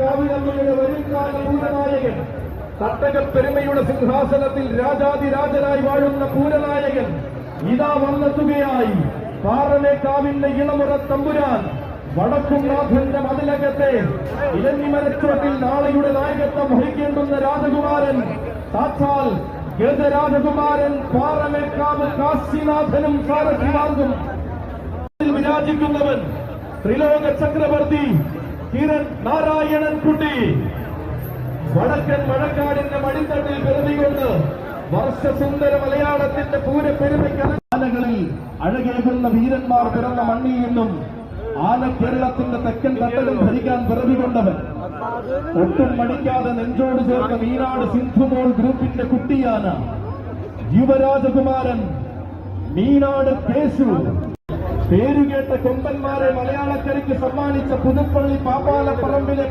കാവിലമ്മയുടെ വരുംകാല പൂരനായകൻ, തട്ടകപ്പെരുമയുടെ സിംഹാസനത്തിൽ രാജാതിരാജനായി വാഴുന്ന പൂരനായകൻ ഇതാ വന്നെത്തുകയായി. പാറമേക്കാവിന്റെ ഇളമുറ തമ്പുരാൻ വടക്കുംനാഥന്റെ മതിലകത്തെ ഇലഞ്ഞിമരച്ചുവട്ടിൽ നാളെയുടെ നായകത്വം വഹിക്കേണ്ടുന്ന രാജകുമാരൻ, സാക്ഷാൽ ഗജരാജകുമാരൻ പാറമേക്കാവ് കാശിനാഥനും സാരഥിമാർഗും വിരാജിക്കുന്നവൻ ത്രിലോക ചക്രവർത്തി കിരൺ നാരായണൻ കുട്ടി. വടക്കൻ മഴക്കാടിന്റെ മടിത്തട്ടിൽ പിറവികൊണ്ട് വർഷസുന്ദര മലയാളത്തിന്റെ പൂരപ്പെരുമയ്ക്കലകളിൽ അഴകേകുന്ന വീരന്മാർ പിറന്ന മണ്ണിൽ നിന്നും ആന കേരളത്തിന്റെ തെക്കൻ തട്ടകം ഭരിക്കാൻ പിറവികൊണ്ടവൻ, ഒട്ടും മടിക്കാതെ നെഞ്ചോട് ചേർന്ന മീനാട് സിന്ധുമോൾ ഗ്രൂപ്പിന്റെ കുട്ടിയാന യുവരാജകുമാരൻ മീനാട് കേശു. പേരുകേട്ട കൊമ്പന്മാരെ മലയാളക്കരയ്ക്ക് സമ്മാനിച്ച പുതുപ്പള്ളി പാപ്പാലപ്പറമ്പിലെ